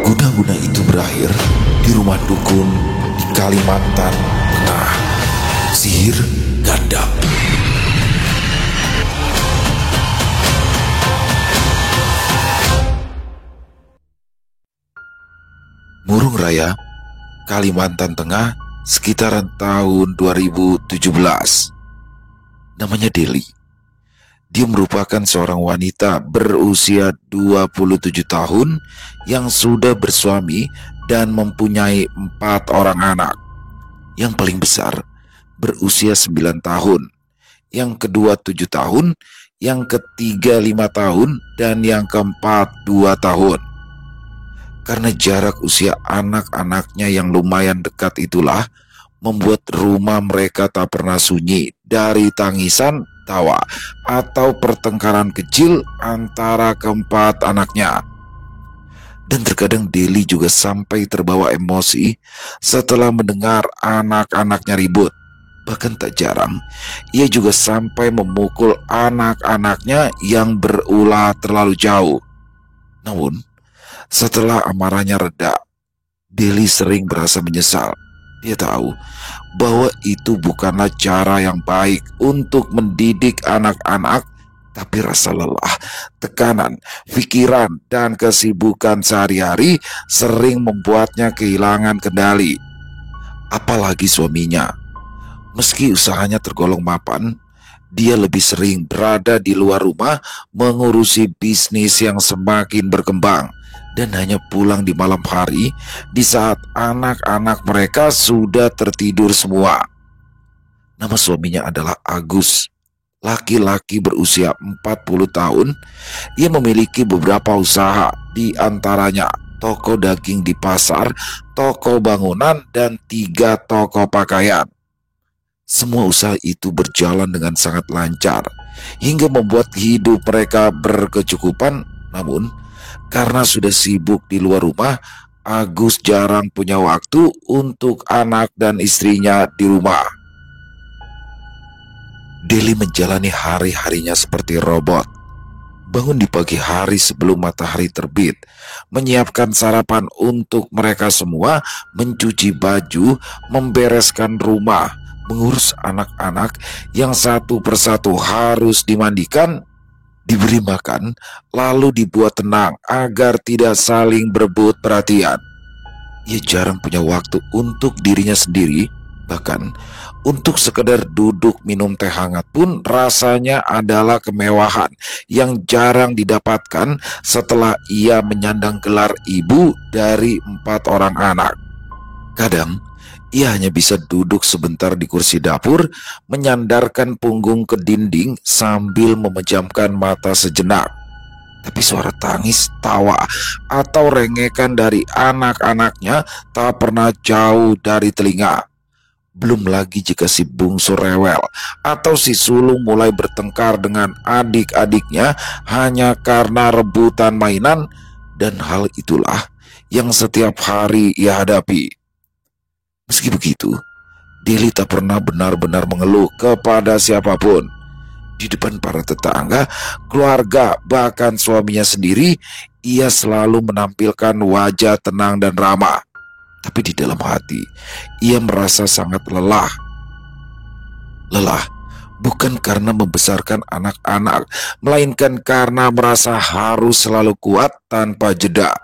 Guna-guna itu berakhir di rumah dukun di Kalimantan Tengah. Sihir ganda. Murung Raya, Kalimantan Tengah, sekitaran tahun 2017. Namanya Deli. Dia merupakan seorang wanita berusia 27 tahun yang sudah bersuami dan mempunyai 4 orang anak. Yang paling besar berusia 9 tahun, yang kedua 7 tahun, yang ketiga 5 tahun, dan yang keempat 2 tahun. Karena jarak usia anak-anaknya yang lumayan dekat itulah membuat rumah mereka tak pernah sunyi dari tangisan, tawa, atau pertengkaran kecil antara keempat anaknya. Dan terkadang Deli juga sampai terbawa emosi setelah mendengar anak-anaknya ribut. Bahkan tak jarang, ia juga sampai memukul anak-anaknya yang berulah terlalu jauh. Namun, setelah amarahnya reda, Deli sering berasa menyesal. Dia tahu bahwa itu bukanlah cara yang baik untuk mendidik anak-anak, tapi rasa lelah, tekanan, pikiran, dan kesibukan sehari-hari sering membuatnya kehilangan kendali. Apalagi suaminya. Meski usahanya tergolong mapan, dia lebih sering berada di luar rumah mengurusi bisnis yang semakin berkembang dan hanya pulang di malam hari di saat anak-anak mereka sudah tertidur semua. Nama suaminya adalah Agus, laki-laki berusia 40 tahun. Ia memiliki beberapa usaha, di antaranya toko daging di pasar, toko bangunan, dan 3 toko pakaian. Semua usaha itu berjalan dengan sangat lancar hingga membuat hidup mereka berkecukupan. Namun, karena sudah sibuk di luar rumah, Agus jarang punya waktu untuk anak dan istrinya di rumah. Deli menjalani hari-harinya seperti robot. Bangun di pagi hari sebelum matahari terbit, menyiapkan sarapan untuk mereka semua, mencuci baju, membereskan rumah, mengurus anak-anak yang satu persatu harus dimandikan, diberi makan, lalu dibuat tenang agar tidak saling berebut perhatian. Ia jarang punya waktu untuk dirinya sendiri, bahkan untuk sekedar duduk minum teh hangat pun rasanya adalah kemewahan yang jarang didapatkan setelah ia menyandang gelar ibu dari 4 orang anak. Kadang ia hanya bisa duduk sebentar di kursi dapur, menyandarkan punggung ke dinding sambil memejamkan mata sejenak. Tapi suara tangis, tawa, atau rengekan dari anak-anaknya tak pernah jauh dari telinga. Belum lagi jika si bungsu rewel atau si sulung mulai bertengkar dengan adik-adiknya hanya karena rebutan mainan, dan hal itulah yang setiap hari ia hadapi. Meski begitu, Deli tak pernah benar-benar mengeluh kepada siapapun. Di depan para tetangga, keluarga, bahkan suaminya sendiri, ia selalu menampilkan wajah tenang dan ramah. Tapi di dalam hati, ia merasa sangat lelah. Lelah bukan karena membesarkan anak-anak, melainkan karena merasa harus selalu kuat tanpa jeda.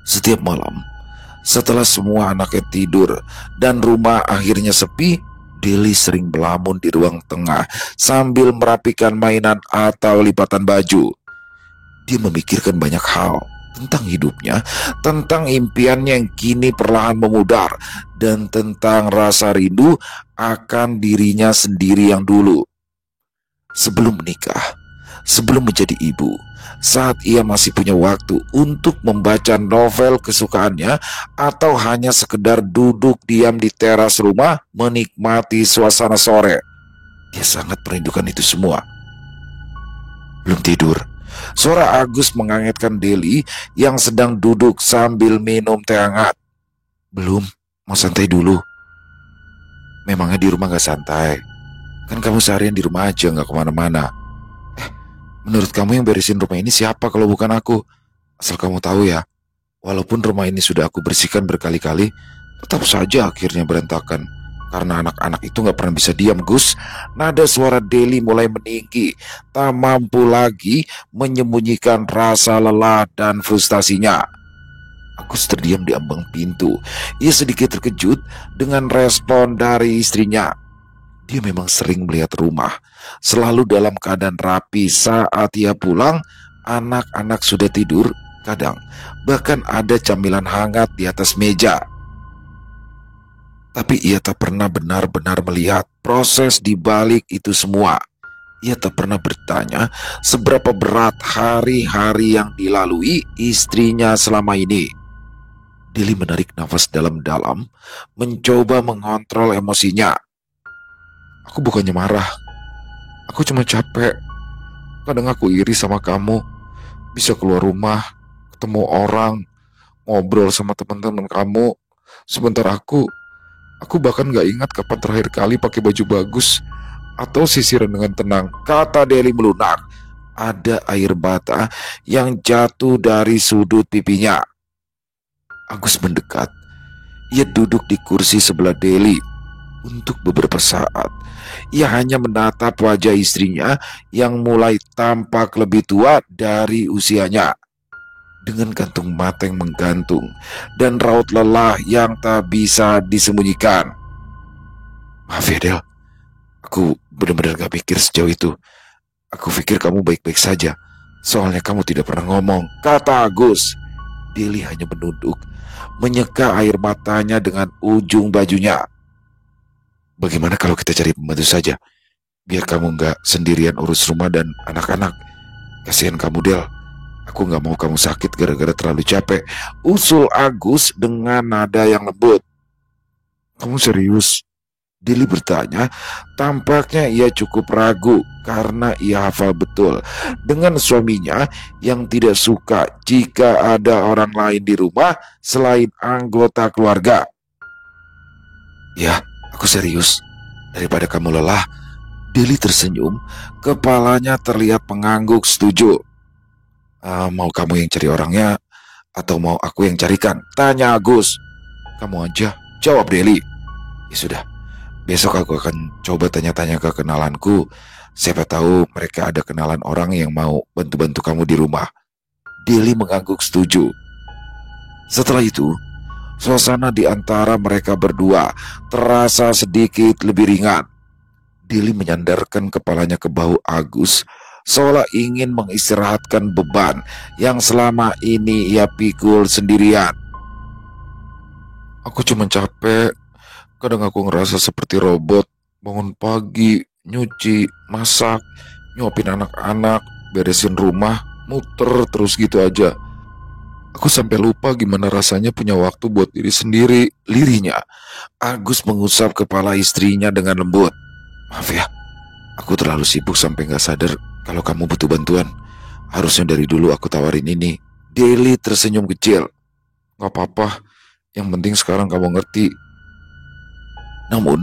Setiap malam, setelah semua anaknya tidur dan rumah akhirnya sepi, Deli sering melamun di ruang tengah sambil merapikan mainan atau lipatan baju. Dia memikirkan banyak hal tentang hidupnya, tentang impiannya yang kini perlahan memudar, dan tentang rasa rindu akan dirinya sendiri yang dulu. Sebelum menikah, sebelum menjadi ibu, saat ia masih punya waktu untuk membaca novel kesukaannya atau hanya sekedar duduk diam di teras rumah menikmati suasana sore, dia sangat merindukan itu semua. Belum tidur, suara Agus mengagetkan Deli yang sedang duduk sambil minum teh hangat. Belum, mau santai dulu. Memangnya di rumah gak santai? Kan kamu seharian di rumah aja, gak kemana-mana. Menurut kamu yang beresin rumah ini siapa kalau bukan aku? Asal kamu tahu ya, Walaupun rumah ini sudah aku bersihkan berkali-kali, tetap saja akhirnya berantakan. Karena anak-anak itu gak pernah bisa diam, Gus. Nada suara Deli mulai meninggi. Tak mampu lagi menyembunyikan rasa lelah dan frustasinya. Agus terdiam di ambang pintu. Ia sedikit terkejut dengan respon dari istrinya. Dia memang sering melihat rumah selalu dalam keadaan rapi. Saat ia pulang, anak-anak sudah tidur. Kadang bahkan ada camilan hangat di atas meja. Tapi ia tak pernah benar-benar melihat proses di balik itu semua. Ia tak pernah bertanya seberapa berat hari-hari yang dilalui istrinya selama ini. Dili menarik nafas dalam-dalam, mencoba mengontrol emosinya. Aku bukannya marah, aku cuma capek. Kadang aku iri sama kamu, bisa keluar rumah, ketemu orang, ngobrol sama teman-teman kamu. Sebentar aku bahkan gak ingat kapan terakhir kali pakai baju bagus atau sisiran dengan tenang, kata Deli melunak. Ada air bata yang jatuh dari sudut pipinya. Agus mendekat. Ia duduk di kursi sebelah Deli. Untuk beberapa saat, ia hanya menatap wajah istrinya yang mulai tampak lebih tua dari usianya. Dengan kantung mata yang menggantung dan raut lelah yang tak bisa disembunyikan. Maaf ya Del, aku benar-benar gak pikir sejauh itu. Aku pikir kamu baik-baik saja, soalnya kamu tidak pernah ngomong, kata Agus. Deli hanya menunduk, menyeka air matanya dengan ujung bajunya. Bagaimana kalau kita cari pembantu saja, biar kamu gak sendirian urus rumah dan anak-anak. Kasihan kamu Del, aku gak mau kamu sakit gara-gara terlalu capek, usul Agus dengan nada yang lembut. Kamu serius? Dili bertanya. Tampaknya ia cukup ragu karena ia hafal betul dengan suaminya yang tidak suka jika ada orang lain di rumah selain anggota keluarga. Ya, aku serius. Daripada kamu lelah. Dili tersenyum, kepalanya terlihat mengangguk setuju. Mau kamu yang cari orangnya atau mau aku yang carikan? Tanya Agus. Kamu aja, jawab Deli. Ya sudah, besok aku akan coba tanya-tanya ke kenalanku. Siapa tahu mereka ada kenalan orang yang mau bantu-bantu kamu di rumah. Deli mengangguk setuju. Setelah itu, suasana di antara mereka berdua terasa sedikit lebih ringan. Deli menyandarkan kepalanya ke bahu Agus, seolah ingin mengistirahatkan beban yang selama ini ia pikul sendirian. Aku cuma capek. Kadang aku ngerasa seperti robot. Bangun pagi, nyuci, masak, nyuapin anak-anak, beresin rumah, muter terus gitu aja. Aku sampai lupa gimana rasanya punya waktu buat diri sendiri, lirihnya. Agus mengusap kepala istrinya dengan lembut. Maaf ya, aku terlalu sibuk sampai gak sadar kalau kamu butuh bantuan. Harusnya dari dulu aku tawarin ini. Deli tersenyum kecil. Gak apa-apa, yang penting sekarang kamu ngerti. Namun,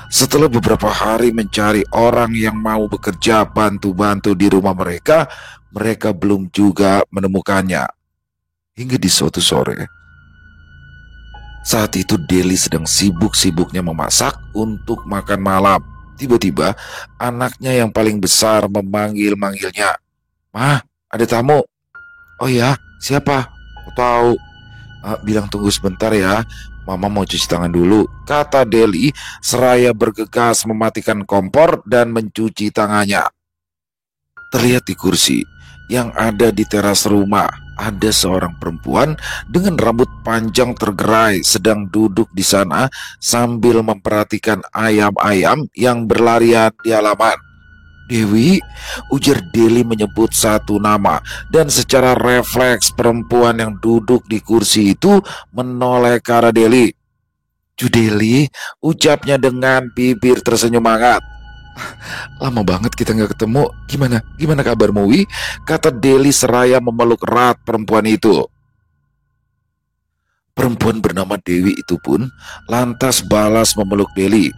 setelah beberapa hari mencari orang yang mau bekerja bantu-bantu di rumah mereka, mereka belum juga menemukannya. Hingga di suatu sore, saat itu Deli sedang sibuk-sibuknya memasak untuk makan malam. Tiba-tiba, anaknya yang paling besar memanggil-manggilnya. "Mah, ada tamu." "Oh ya, siapa?" "Aku tahu." Bilang tunggu sebentar ya, Mama mau cuci tangan dulu," kata Deli seraya bergegas mematikan kompor dan mencuci tangannya. Terlihat di kursi yang ada di teras rumah, ada seorang perempuan dengan rambut panjang tergerai sedang duduk di sana sambil memperhatikan ayam-ayam yang berlarian di halaman. "Dewi," ujar Deli menyebut satu nama, dan secara refleks perempuan yang duduk di kursi itu menoleh ke arah Deli. "Cu Deli," ucapnya dengan bibir tersenyum hangat. "Lama banget kita nggak ketemu. Gimana kabarmu, Wi?" kata Deli seraya memeluk erat perempuan itu. Perempuan bernama Dewi itu pun lantas balas memeluk Deli.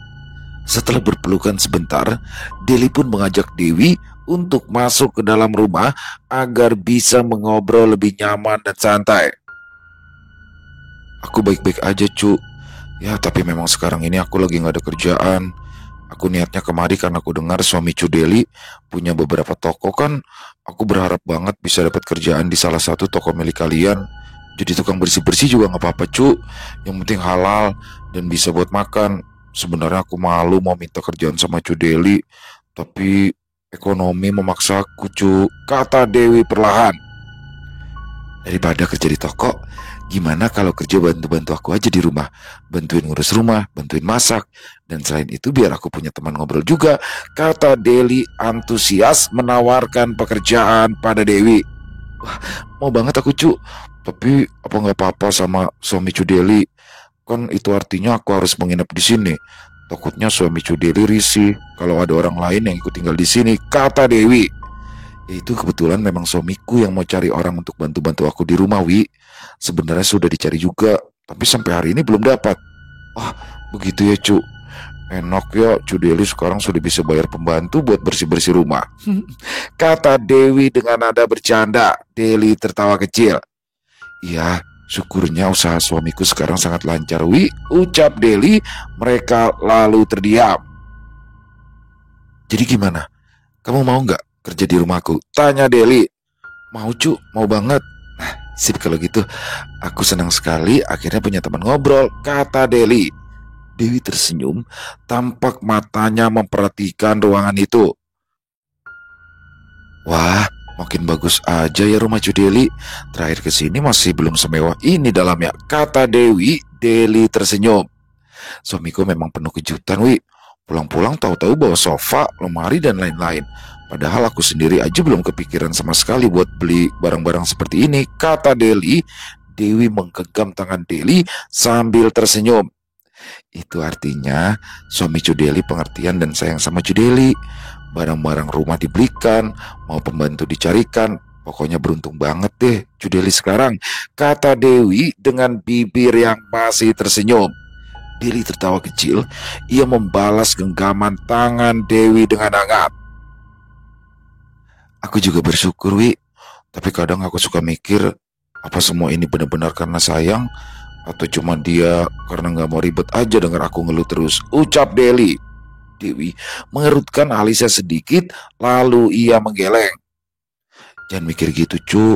Setelah berpelukan sebentar, Deli pun mengajak Dewi untuk masuk ke dalam rumah agar bisa mengobrol lebih nyaman dan santai. Aku baik-baik aja, Cu. Ya, tapi memang sekarang ini aku lagi nggak ada kerjaan. Aku niatnya kemari karena aku dengar suami Cu Deli punya beberapa toko kan. Aku berharap banget bisa dapat kerjaan di salah satu toko milik kalian. Jadi tukang bersih-bersih juga nggak apa-apa, Cu. Yang penting halal dan bisa buat makan. Sebenarnya aku malu mau minta kerjaan sama Cu Deli, tapi ekonomi memaksaku, Cu, kata Dewi perlahan. Daripada kerja di toko, gimana kalau kerja bantu-bantu aku aja di rumah? Bantuin ngurus rumah, bantuin masak. Dan selain itu biar aku punya teman ngobrol juga. Kata Deli antusias menawarkan pekerjaan pada Dewi. Wah, mau banget aku, Cu. Tapi apa nggak apa-apa sama suami Cu Deli? Kan itu artinya aku harus menginap di sini. Takutnya suami Cu Deli risih kalau ada orang lain yang ikut tinggal di sini, kata Dewi. Ya itu kebetulan memang suamiku yang mau cari orang untuk bantu-bantu aku di rumah, Wi. Sebenarnya sudah dicari juga, tapi sampai hari ini belum dapat. Wah, begitu ya, Cu. Enak ya, Cu Deli sekarang sudah bisa bayar pembantu buat bersih-bersih rumah. Kata Dewi dengan nada bercanda. Deli tertawa kecil. Iya, syukurnya usaha suamiku sekarang sangat lancar, Wi. Ucap Deli, mereka lalu terdiam. Jadi gimana? Kamu mau nggak kerja di rumahku? Tanya Deli. Mau, Cu, mau banget. Nah, sip kalau gitu. Aku senang sekali akhirnya punya teman ngobrol, kata Deli. Dewi tersenyum, tampak matanya memperhatikan ruangan itu. Wah, makin bagus aja ya rumah Cu Deli. Terakhir ke sini masih belum semewah ini dalamnya, kata Dewi. Deli tersenyum. Suamiku memang penuh kejutan, Wi. Pulang-pulang tahu-tahu bawa sofa, lemari, dan lain-lain. Padahal aku sendiri aja belum kepikiran sama sekali buat beli barang-barang seperti ini, kata Deli. Dewi menggenggam tangan Deli sambil tersenyum. Itu artinya suami Cu Deli pengertian dan sayang sama Cu Deli. Barang-barang rumah dibelikan, mau pembantu dicarikan. Pokoknya beruntung banget deh Cu Deli sekarang, kata Dewi dengan bibir yang masih tersenyum. Deli tertawa kecil. Ia membalas genggaman tangan Dewi dengan hangat. Aku juga bersyukur, Wi. Tapi kadang aku suka mikir, apa semua ini benar-benar karena sayang? Atau cuma dia karena gak mau ribet aja dengar aku ngeluh terus, ucap Deli. Dewi mengerutkan alisnya sedikit, lalu ia menggeleng. Jangan mikir gitu, Cu.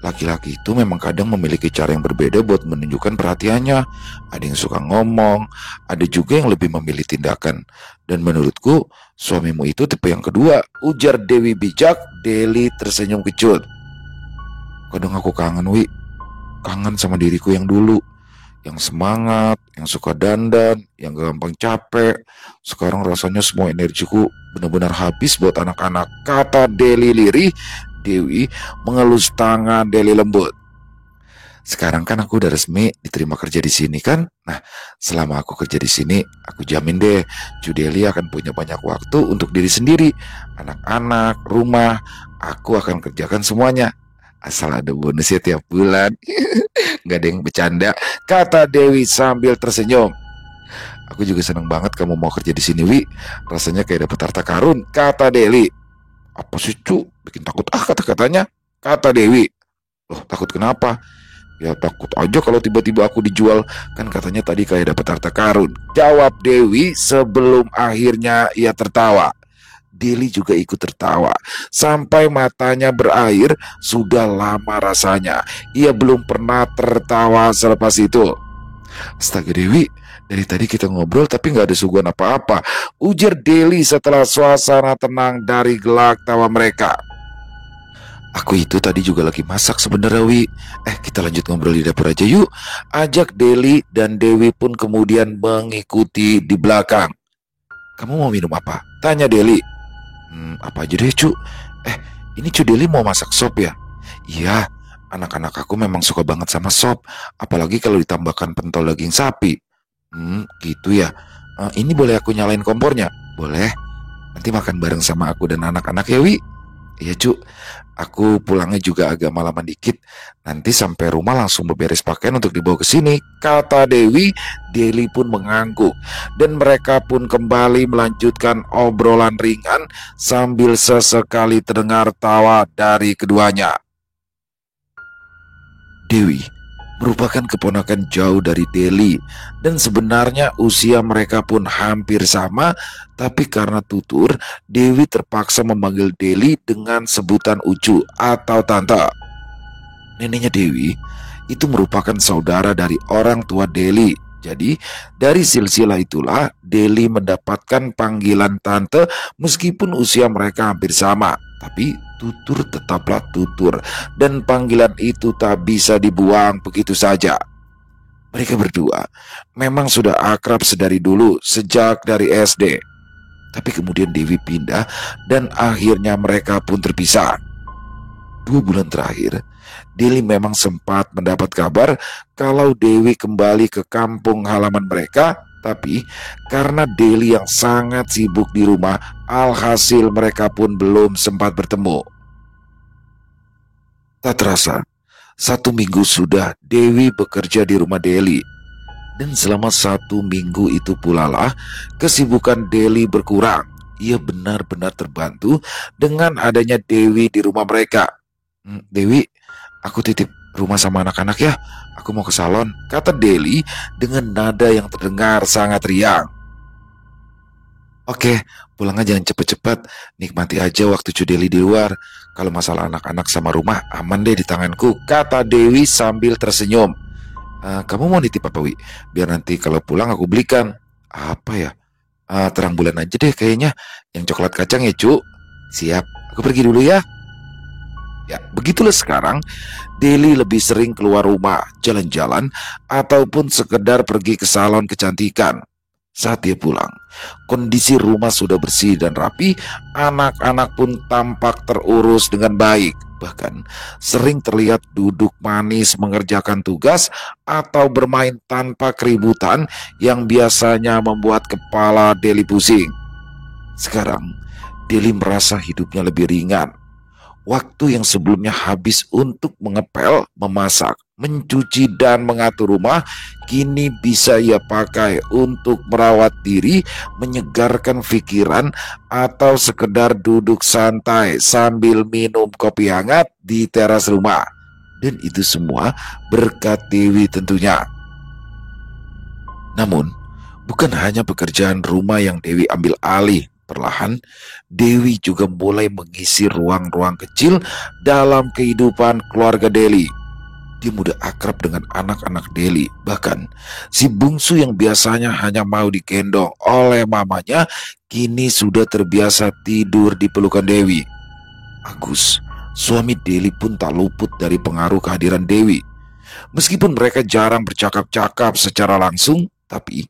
Laki-laki itu memang kadang memiliki cara yang berbeda buat menunjukkan perhatiannya. Ada yang suka ngomong, ada juga yang lebih memilih tindakan. Dan menurutku, suamimu itu tipe yang kedua, ujar Dewi bijak. Deli tersenyum kecut. Kadang aku kangen, Wi. Kangen sama diriku yang dulu. Yang semangat, yang suka dandan, yang gampang capek. Sekarang rasanya semua energiku benar-benar habis buat anak-anak, kata Deli lirih. Dewi mengelus tangan Deli lembut. Sekarang kan aku udah resmi diterima kerja di sini kan. Nah, selama aku kerja di sini, aku jamin deh, Cu Deli akan punya banyak waktu untuk diri sendiri. Anak-anak, rumah, aku akan kerjakan semuanya. Asal ada bonusnya tiap bulan. Gak ada yang bercanda, kata Dewi sambil tersenyum. Aku juga seneng banget kamu mau kerja di sini, Wi. Rasanya kayak dapet harta karun, kata Deli. Apa sih, Cu? Bikin takut kata-katanya, kata Dewi. Loh, takut kenapa? Ya takut aja kalau tiba-tiba aku dijual. Kan katanya tadi kayak dapat harta karun, jawab Dewi sebelum akhirnya ia tertawa. Deli juga ikut tertawa sampai matanya berair. Sudah lama rasanya ia belum pernah tertawa selepas itu. Astaga Dewi, dari tadi kita ngobrol tapi gak ada suguhan apa-apa, ujar Deli setelah suasana tenang dari gelak tawa mereka. Aku itu tadi juga lagi masak sebenarnya, Wi. Kita lanjut ngobrol di dapur aja yuk, ajak Deli, dan Dewi pun kemudian mengikuti di belakang. Kamu mau minum apa? Tanya Deli. Apa aja deh, Cu. Ini Cu Deli mau masak sop ya? Iya, anak-anak aku memang suka banget sama sop, apalagi kalau ditambahkan pentol daging sapi. Gitu ya. Ini boleh aku nyalain kompornya? Boleh. Nanti makan bareng sama aku dan anak-anak ya, Wi. Iya, Cu. Aku pulangnya juga agak malaman dikit. Nanti sampai rumah langsung beberes pakaian untuk dibawa ke sini, kata Dewi. Deli pun mengangguk dan mereka pun kembali melanjutkan obrolan ringan sambil sesekali terdengar tawa dari keduanya. Dewi, merupakan keponakan jauh dari Deli, dan sebenarnya usia mereka pun hampir sama, tapi karena tutur, Dewi terpaksa memanggil Deli dengan sebutan Ucu atau Tante. Neneknya Dewi itu merupakan saudara dari orang tua Deli. Jadi dari silsilah itulah Deli mendapatkan panggilan tante meskipun usia mereka hampir sama. Tapi tutur tetaplah tutur, dan panggilan itu tak bisa dibuang begitu saja. Mereka berdua memang sudah akrab sedari dulu, sejak dari SD. Tapi kemudian Dewi pindah dan akhirnya mereka pun terpisah. 2 bulan terakhir, Deli memang sempat mendapat kabar kalau Dewi kembali ke kampung halaman mereka, tapi karena Deli yang sangat sibuk di rumah, alhasil mereka pun belum sempat bertemu. Tak terasa, 1 minggu sudah Dewi bekerja di rumah Deli. Dan selama 1 minggu itu pula lah kesibukan Deli berkurang. Ia benar-benar terbantu dengan adanya Dewi di rumah mereka. Dewi, aku titip rumah sama anak-anak ya. Aku mau ke salon, kata Deli dengan nada yang terdengar sangat riang. Oke, pulang aja, jangan cepet-cepet. Nikmati aja waktu Deli di luar. Kalau masalah anak-anak sama rumah, aman deh di tanganku, kata Dewi sambil tersenyum. Kamu mau nitip apa, Wi? Biar nanti kalau pulang aku belikan. Apa ya? Terang bulan aja deh kayaknya. Yang coklat kacang ya, Cu. Siap, aku pergi dulu ya. Ya, begitulah sekarang Deli lebih sering keluar rumah, jalan-jalan, ataupun sekedar pergi ke salon kecantikan. Saat dia pulang, kondisi rumah sudah bersih dan rapi, anak-anak pun tampak terurus dengan baik. Bahkan sering terlihat duduk manis mengerjakan tugas atau bermain tanpa keributan yang biasanya membuat kepala Deli pusing. Sekarang, Deli merasa hidupnya lebih ringan. Waktu yang sebelumnya habis untuk mengepel, memasak, mencuci, dan mengatur rumah, kini bisa ia pakai untuk merawat diri, menyegarkan pikiran, atau sekedar duduk santai sambil minum kopi hangat di teras rumah. Dan itu semua berkat Dewi tentunya. Namun, bukan hanya pekerjaan rumah yang Dewi ambil alih. Perlahan, Dewi juga mulai mengisi ruang-ruang kecil dalam kehidupan keluarga Deli. Dia mudah akrab dengan anak-anak Deli. Bahkan, si bungsu yang biasanya hanya mau digendong oleh mamanya, kini sudah terbiasa tidur di pelukan Dewi. Agus, suami Deli pun tak luput dari pengaruh kehadiran Dewi. Meskipun mereka jarang bercakap-cakap secara langsung, tapi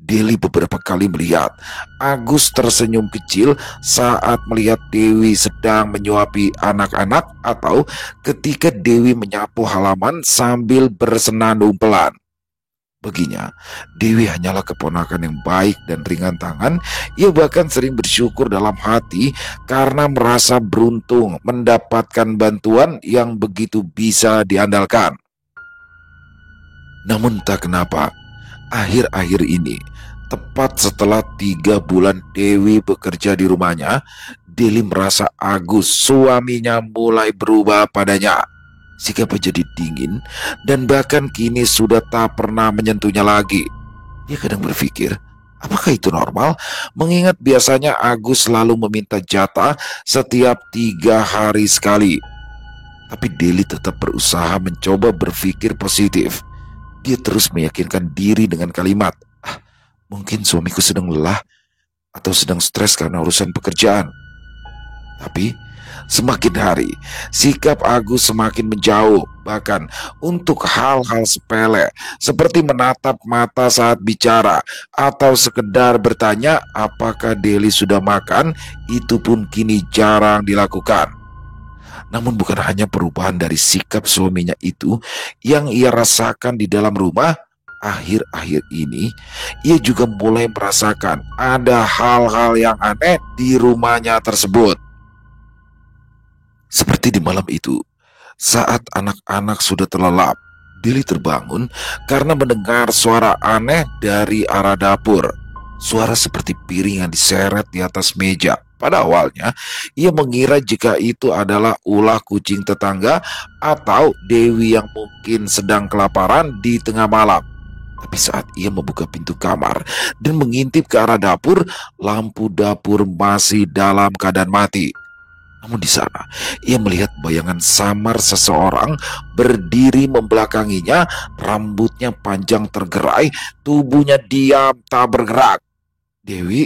Deli beberapa kali melihat Agus tersenyum kecil saat melihat Dewi sedang menyuapi anak-anak, atau ketika Dewi menyapu halaman sambil bersenandung pelan. Baginya, Dewi hanyalah keponakan yang baik dan ringan tangan. Ia bahkan sering bersyukur dalam hati karena merasa beruntung mendapatkan bantuan yang begitu bisa diandalkan. Namun tak kenapa, akhir-akhir ini, tepat setelah 3 bulan Dewi bekerja di rumahnya, Deli merasa Agus, suaminya, mulai berubah padanya. Sikapnya jadi dingin, dan bahkan kini sudah tak pernah menyentuhnya lagi. Dia kadang berpikir, apakah itu normal? Mengingat biasanya Agus selalu meminta jatah setiap 3 hari sekali. Tapi Deli tetap berusaha mencoba berpikir positif. Dia terus meyakinkan diri dengan kalimat, mungkin suamiku sedang lelah atau sedang stres karena urusan pekerjaan. Tapi semakin hari, sikap Agus semakin menjauh. Bahkan untuk hal-hal sepele seperti menatap mata saat bicara atau sekedar bertanya apakah Deli sudah makan, itu pun kini jarang dilakukan. Namun bukan hanya perubahan dari sikap suaminya itu yang ia rasakan di dalam rumah. Akhir-akhir ini, ia juga mulai merasakan ada hal-hal yang aneh di rumahnya tersebut. Seperti di malam itu, saat anak-anak sudah terlelap, Deli terbangun karena mendengar suara aneh dari arah dapur. Suara seperti piring yang diseret di atas meja. Pada awalnya, ia mengira jika itu adalah ulah kucing tetangga atau Dewi yang mungkin sedang kelaparan di tengah malam. Tapi saat ia membuka pintu kamar dan mengintip ke arah dapur, lampu dapur masih dalam keadaan mati. Namun di sana, ia melihat bayangan samar seseorang berdiri membelakanginya, rambutnya panjang tergerai, tubuhnya diam tak bergerak. Dewi,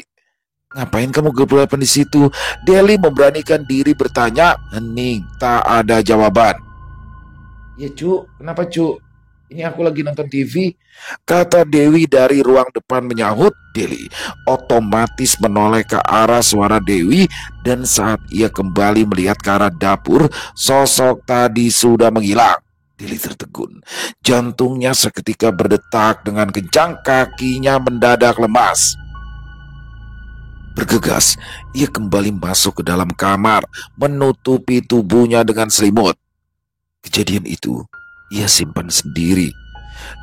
ngapain kamu gelap-gelapan di situ? Deli memberanikan diri bertanya, hening, tak ada jawaban. Ya cu, kenapa cu? Ini aku lagi nonton TV, kata Dewi dari ruang depan menyahut. Deli otomatis menoleh ke arah suara Dewi dan saat ia kembali melihat ke arah dapur, sosok tadi sudah menghilang. Deli tertegun, jantungnya seketika berdetak dengan kencang, kakinya mendadak lemas. Bergegas, ia kembali masuk ke dalam kamar, menutupi tubuhnya dengan selimut. Kejadian itu ia simpan sendiri.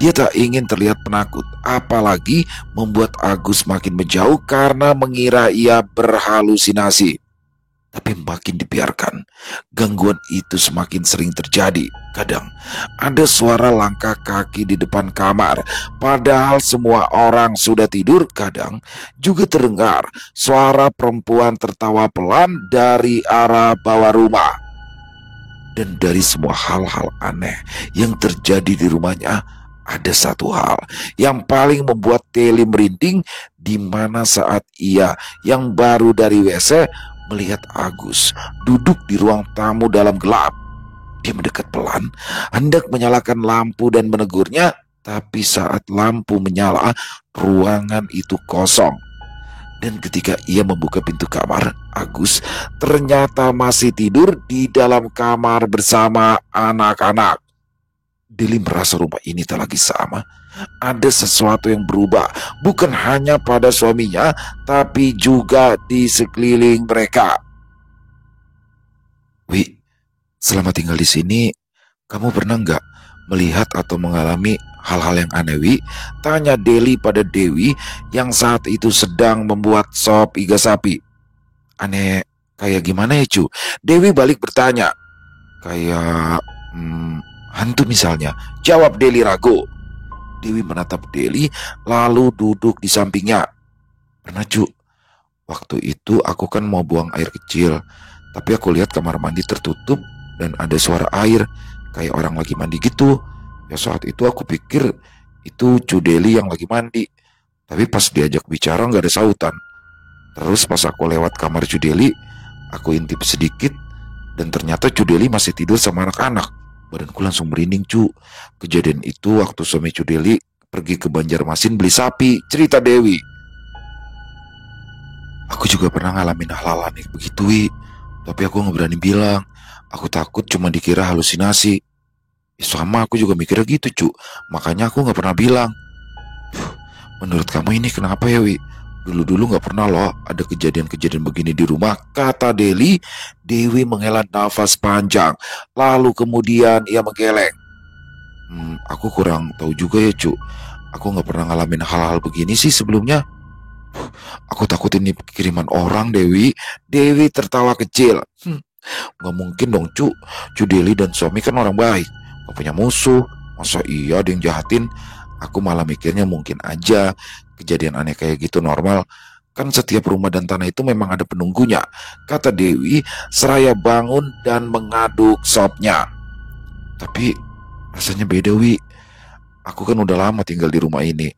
Dia tak ingin terlihat penakut, apalagi membuat Agus makin menjauh karena mengira ia berhalusinasi. Tapi makin dibiarkan, gangguan itu semakin sering terjadi. Kadang ada suara langkah kaki di depan kamar, padahal semua orang sudah tidur. Kadang juga terdengar suara perempuan tertawa pelan dari arah bawah rumah. Dan dari semua hal-hal aneh yang terjadi di rumahnya, ada satu hal yang paling membuat Deli merinding, di mana saat ia yang baru dari WC melihat Agus duduk di ruang tamu dalam gelap. Dia mendekat pelan, hendak menyalakan lampu dan menegurnya, tapi saat lampu menyala, ruangan itu kosong. Dan ketika ia membuka pintu kamar, Agus ternyata masih tidur di dalam kamar bersama anak-anak. Deli merasa rumah ini tak lagi sama. Ada sesuatu yang berubah, bukan hanya pada suaminya, tapi juga di sekeliling mereka. Wi, selama tinggal di sini, kamu pernah nggak melihat atau mengalami hal-hal yang aneh, Wi? Tanya Deli pada Dewi yang saat itu sedang membuat sop iga sapi. Aneh kayak gimana ya, cu? Dewi balik bertanya. Kayak hantu misalnya, jawab Deli ragu. Dewi menatap Deli lalu duduk di sampingnya. Pernah, cu. Waktu itu aku kan mau buang air kecil, tapi aku lihat kamar mandi tertutup dan ada suara air, kayak orang lagi mandi gitu. Ya saat itu aku pikir itu Cu Deli yang lagi mandi. Tapi pas diajak bicara nggak ada sautan. Terus pas aku lewat kamar Cu Deli, aku intip sedikit dan ternyata Cu Deli masih tidur sama anak-anak. Badanku langsung merinding, cu. Kejadian itu waktu suami Cu Deli pergi ke Banjarmasin beli sapi, cerita Dewi. Aku juga pernah ngalamin hal-hal aneh begitu, Wi. Tapi aku nggak berani bilang. Aku takut cuma dikira halusinasi. Sama aku juga mikirnya gitu, cu. Makanya aku nggak pernah bilang. Menurut kamu ini kenapa ya, Wi? Dulu-dulu gak pernah loh ada kejadian-kejadian begini di rumah, kata Deli. Dewi menghela nafas panjang, lalu kemudian ia menggeleng. Aku kurang tahu juga ya, cu. Aku gak pernah ngalamin hal-hal begini sih sebelumnya. Aku takut ini kiriman orang, Dewi. Dewi tertawa kecil. Gak mungkin dong, cu. Cu Deli dan suami kan orang baik, gak punya musuh. Masa iya ada yang jahatin? Aku malah mikirnya mungkin aja kejadian aneh kayak gitu normal. Kan setiap rumah dan tanah itu memang ada penunggunya, kata Dewi seraya bangun dan mengaduk sopnya. Tapi rasanya beda, Wi. Aku kan udah lama tinggal di rumah ini.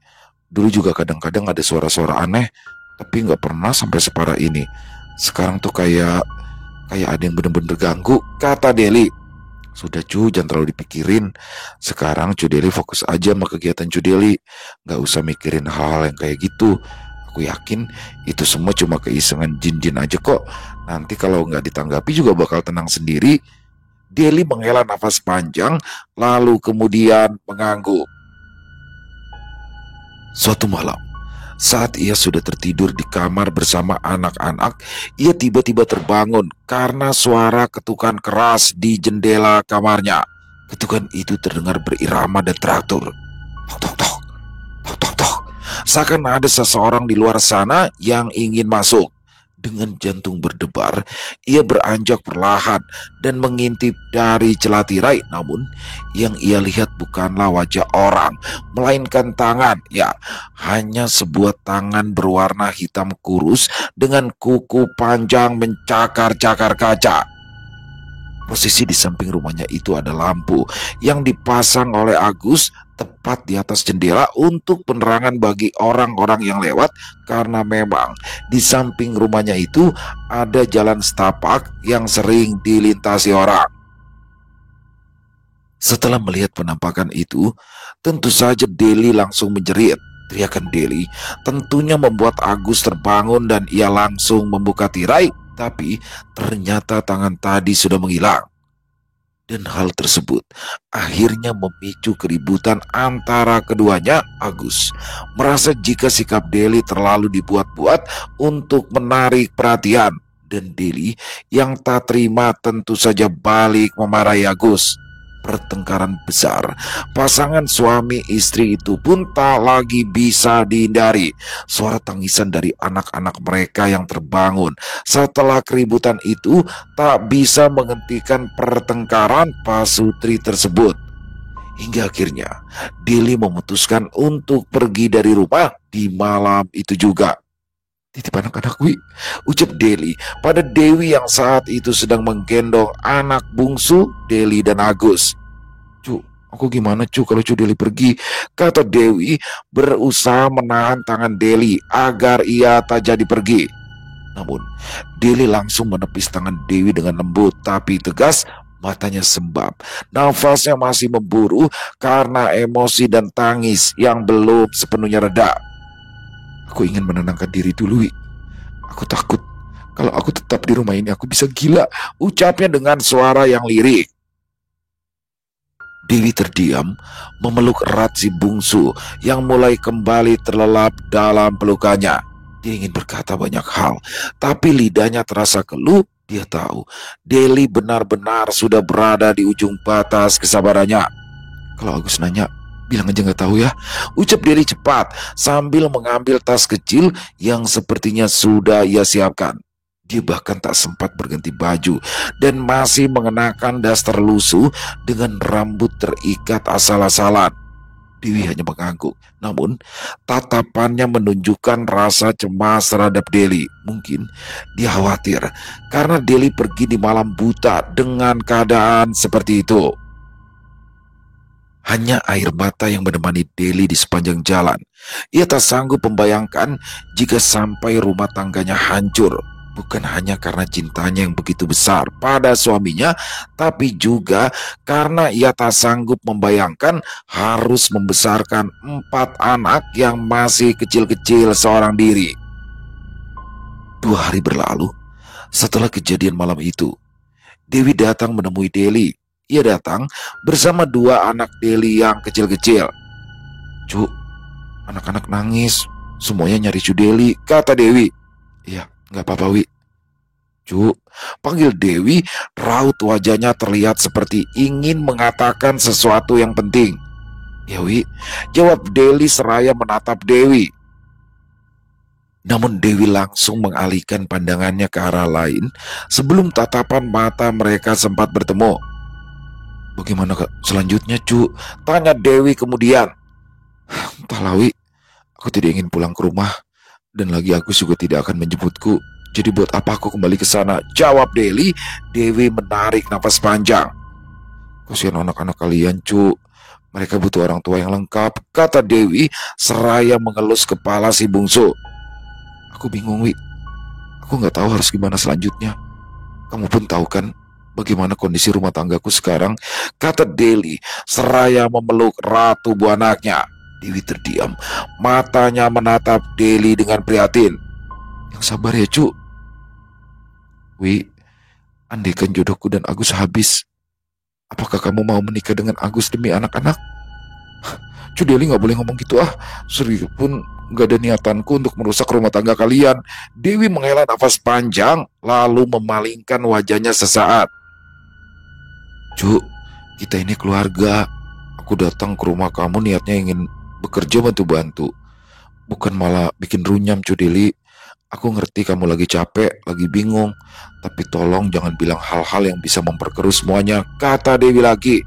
Dulu juga kadang-kadang ada suara-suara aneh, tapi gak pernah sampai separah ini. Sekarang tuh kayak ada yang bener-bener ganggu, kata Deli. Sudah, cu, jangan terlalu dipikirin. Sekarang Cu Deli fokus aja sama kegiatan Cu Deli. Gak usah mikirin hal-hal yang kayak gitu. Aku yakin itu semua cuma keisengan jin-jin aja kok. Nanti kalau gak ditanggapi juga bakal tenang sendiri. Deli menghela nafas panjang, lalu kemudian mengangguk. Suatu malam, saat ia sudah tertidur di kamar bersama anak-anak, ia tiba-tiba terbangun karena suara ketukan keras di jendela kamarnya. Ketukan itu terdengar berirama dan teratur. Tok tok tok, tok tok tok. Seakan ada seseorang di luar sana yang ingin masuk. Dengan jantung berdebar, ia beranjak perlahan dan mengintip dari celah tirai. Namun, yang ia lihat bukanlah wajah orang, melainkan tangan. Ya, hanya sebuah tangan berwarna hitam kurus dengan kuku panjang mencakar-cakar kaca. Posisi di samping rumahnya itu ada lampu yang dipasang oleh Agus tepat di atas jendela untuk penerangan bagi orang-orang yang lewat, karena memang di samping rumahnya itu ada jalan setapak yang sering dilintasi orang. Setelah melihat penampakan itu, tentu saja Deli langsung menjerit. Teriakan Deli tentunya membuat Agus terbangun dan ia langsung membuka tirai, tapi ternyata tangan tadi sudah menghilang. Dan hal tersebut akhirnya memicu keributan antara keduanya. Agus merasa jika sikap Deli terlalu dibuat-buat untuk menarik perhatian, dan Deli yang tak terima tentu saja balik memarahi Agus. Pertengkaran besar pasangan suami istri itu pun tak lagi bisa dihindari. Suara tangisan dari anak-anak mereka yang terbangun setelah keributan itu tak bisa menghentikan pertengkaran pasutri tersebut. Hingga akhirnya Deli memutuskan untuk pergi dari rumah di malam itu juga. "Titip anak-anak, Wi," ucap Deli pada Dewi yang saat itu sedang menggendong anak bungsu Deli dan Agus. "Cu, aku gimana cu kalau cu Deli pergi?" kata Dewi berusaha menahan tangan Deli agar ia tak jadi pergi. Namun Deli langsung menepis tangan Dewi dengan lembut tapi tegas. Matanya sembab, nafasnya masih memburu karena emosi dan tangis yang belum sepenuhnya reda. "Aku ingin menenangkan diri dulu, Wi. Aku takut kalau aku tetap di rumah ini aku bisa gila," ucapnya dengan suara yang lirik. Dewi terdiam, memeluk erat si bungsu yang mulai kembali terlelap dalam pelukannya. Dia ingin berkata banyak hal, tapi lidahnya terasa keluh. Dia tahu Deli benar-benar sudah berada di ujung batas kesabarannya. "Kalau Agus nanya, bilang aja nggak tahu ya," ucap Deli cepat sambil mengambil tas kecil yang sepertinya sudah ia siapkan. Dia bahkan tak sempat berganti baju dan masih mengenakan daster lusuh dengan rambut terikat asal-asalan. Dewi hanya mengangguk, namun tatapannya menunjukkan rasa cemas terhadap Deli. Mungkin dia khawatir karena Deli pergi di malam buta dengan keadaan seperti itu. Hanya air mata yang menemani Deli di sepanjang jalan. Ia tak sanggup membayangkan jika sampai rumah tangganya hancur. Bukan hanya karena cintanya yang begitu besar pada suaminya, tapi juga karena ia tak sanggup membayangkan harus membesarkan 4 anak yang masih kecil-kecil seorang diri. 2 hari berlalu setelah kejadian malam itu. Dewi datang menemui Deli. Ia datang bersama 2 anak Deli yang kecil-kecil. "Cu, anak-anak nangis, semuanya nyari Cu Deli," kata Dewi. "Iya, nggak apa-apa, Wi." "Cu," panggil Dewi, raut wajahnya terlihat seperti ingin mengatakan sesuatu yang penting. "Ya, Wi," jawab Deli seraya menatap Dewi. Namun Dewi langsung mengalihkan pandangannya ke arah lain sebelum tatapan mata mereka sempat bertemu. "Bagaimana selanjutnya, Cu?" tanya Dewi kemudian. "Entahlah, Wi. Aku tidak ingin pulang ke rumah, dan lagi Agus juga tidak akan menjemputku. Jadi buat apa aku kembali ke sana?" jawab Deli. Dewi menarik nafas panjang. "Kasihan anak-anak kalian, Cu. Mereka butuh orang tua yang lengkap," kata Dewi seraya mengelus kepala si bungsu. "Aku bingung, Wi. Aku nggak tahu harus gimana selanjutnya. Kamu pun tahu kan bagaimana kondisi rumah tanggaku sekarang," kata Deli seraya memeluk erat tubuh anaknya. Dewi terdiam, matanya menatap Deli dengan prihatin. "Yang sabar ya, Cu. Wi, andaikan jodohku dan Agus habis, apakah kamu mau menikah dengan Agus demi anak-anak?" "Cu, Deli nggak boleh ngomong gitu ah. Serius pun nggak ada niatanku untuk merusak rumah tangga kalian." Dewi menghela nafas panjang lalu memalingkan wajahnya sesaat. "Cu, kita ini keluarga. Aku datang ke rumah kamu niatnya ingin bekerja bantu-bantu, bukan malah bikin runyam, Cu Deli. Aku ngerti kamu lagi capek, lagi bingung, tapi tolong jangan bilang hal-hal yang bisa memperkeruh semuanya, kata Dewi lagi.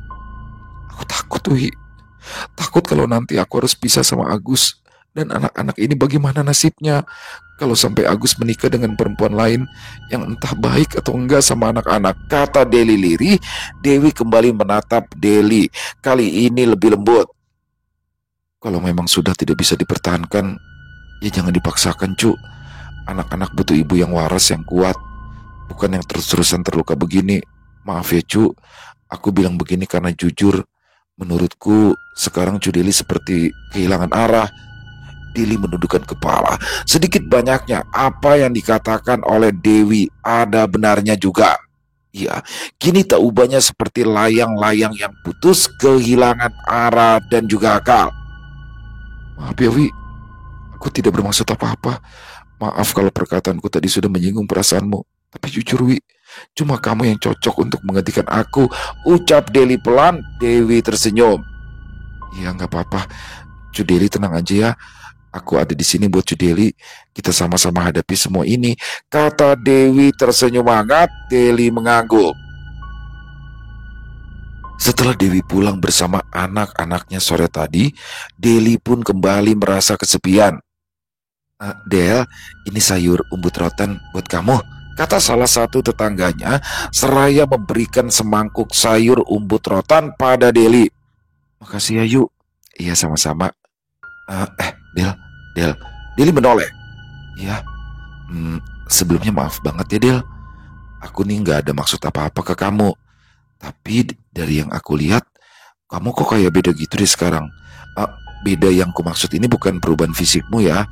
Aku takut, Wi. Takut kalau nanti aku harus pisah sama Agus. Dan anak-anak ini bagaimana nasibnya? Kalau sampai Agus menikah dengan perempuan lain yang entah baik atau enggak sama anak-anak, kata Deli lirih. Dewi kembali menatap Deli, kali ini lebih lembut. Kalau memang sudah tidak bisa dipertahankan, ya jangan dipaksakan, Cu. Anak-anak butuh ibu yang waras, yang kuat, bukan yang terus-terusan terluka begini. Maaf ya, Cu. Aku bilang begini karena jujur, menurutku sekarang Cu Deli seperti kehilangan arah. Deli menundukkan kepala. Sedikit banyaknya apa yang dikatakan oleh Dewi ada benarnya juga. Ya, kini tak ubahnya seperti layang-layang yang putus, kehilangan arah dan juga akal. Maaf ya, Wi. Aku tidak bermaksud apa-apa. Maaf kalau perkataanku tadi sudah menyinggung perasaanmu. Tapi jujur, Wi, cuma kamu yang cocok untuk menggantikan aku, ucap Deli pelan. Dewi tersenyum. Ya, nggak apa-apa. Cu Deli tenang aja ya. Aku ada di sini buat Cu Deli. Kita sama-sama hadapi semua ini, kata Dewi tersenyum hangat. Deli mengangguk. Setelah Dewi pulang bersama anak-anaknya sore tadi, Deli pun kembali merasa kesepian. Del, ini sayur umbut rotan buat kamu, kata salah satu tetangganya seraya memberikan semangkuk sayur umbut rotan pada Deli. Makasih ya, Yuk. Iya, sama-sama. Del, Deli menoleh. Ya, sebelumnya maaf banget ya, Del. Aku nih nggak ada maksud apa-apa ke kamu. Tapi dari yang aku lihat, kamu kok kayak beda gitu deh sekarang. Beda yang ku maksud ini bukan perubahan fisikmu ya,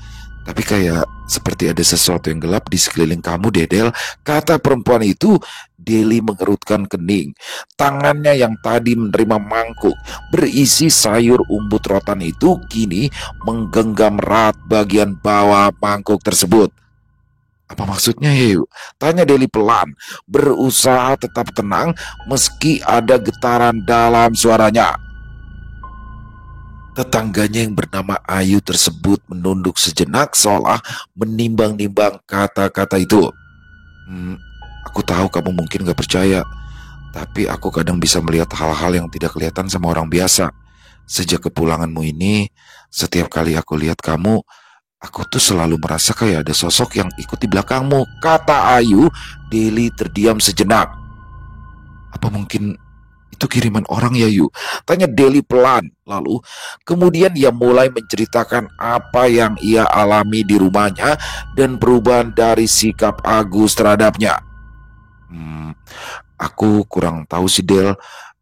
tapi kayak seperti ada sesuatu yang gelap di sekeliling kamu, Dedel, kata perempuan itu. Deli mengerutkan kening. Tangannya yang tadi menerima mangkuk berisi sayur umbut rotan itu kini menggenggam erat bagian bawah mangkuk tersebut. Apa maksudnya, Heyu? Tanya Deli pelan, berusaha tetap tenang meski ada getaran dalam suaranya. Tetangganya yang bernama Ayu tersebut menunduk sejenak seolah menimbang-nimbang kata-kata itu. Aku tahu kamu mungkin gak percaya, tapi aku kadang bisa melihat hal-hal yang tidak kelihatan sama orang biasa. Sejak kepulanganmu ini, setiap kali aku lihat kamu, aku tuh selalu merasa kayak ada sosok yang ikut di belakangmu, kata Ayu. Deli terdiam sejenak. Apa mungkin itu kiriman orang ya, Yu? Tanya Deli pelan. Lalu kemudian ia mulai menceritakan apa yang ia alami di rumahnya dan perubahan dari sikap Agus terhadapnya. Aku kurang tahu sih, Del,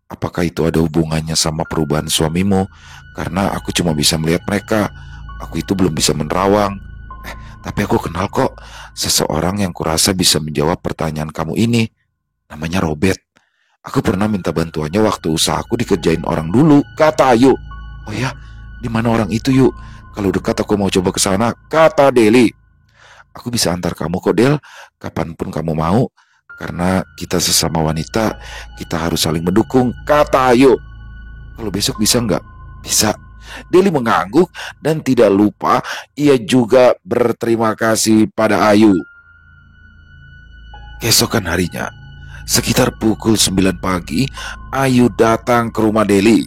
apakah itu ada hubungannya sama perubahan suamimu, karena aku cuma bisa melihat mereka. Aku itu belum bisa menerawang. Tapi aku kenal kok seseorang yang kurasa bisa menjawab pertanyaan kamu ini. Namanya Robert. Aku pernah minta bantuannya waktu usahaku dikerjain orang dulu, kata Ayu. Oh ya, di mana orang itu, Yuk? Kalau dekat aku mau coba ke sana, kata Deli. Aku bisa antar kamu kok, Del, kapanpun kamu mau. Karena kita sesama wanita, kita harus saling mendukung, kata Ayu. Kalau besok bisa nggak? Bisa. Deli mengangguk dan tidak lupa ia juga berterima kasih pada Ayu. Keesokan harinya, sekitar pukul 9 pagi, Ayu datang ke rumah Deli.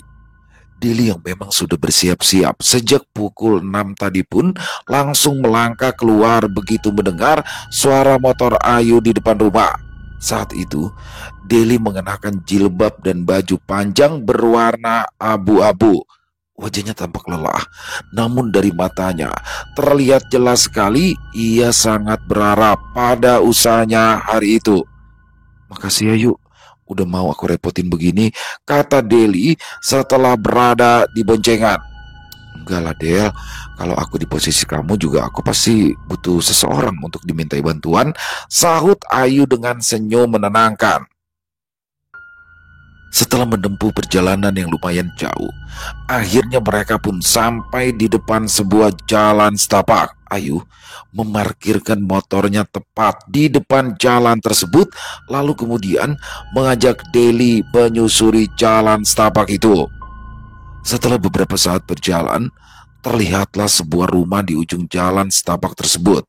Deli yang memang sudah bersiap-siap sejak pukul 6 tadi pun langsung melangkah keluar begitu mendengar suara motor Ayu di depan rumah. Saat itu, Deli mengenakan jilbab dan baju panjang berwarna abu-abu. Wajahnya tampak lelah, namun dari matanya terlihat jelas sekali ia sangat berharap pada usahanya hari itu. Makasih ya, Yuk, udah mau aku repotin begini, kata Deli setelah berada di boncengan. Enggak lah, Del, kalau aku di posisi kamu juga aku pasti butuh seseorang untuk dimintai bantuan, sahut Ayu dengan senyum menenangkan. Setelah menempuh perjalanan yang lumayan jauh, akhirnya mereka pun sampai di depan sebuah jalan setapak. Ayu memarkirkan motornya tepat di depan jalan tersebut, lalu kemudian mengajak Deli menyusuri jalan setapak itu. Setelah beberapa saat berjalan, terlihatlah sebuah rumah di ujung jalan setapak tersebut.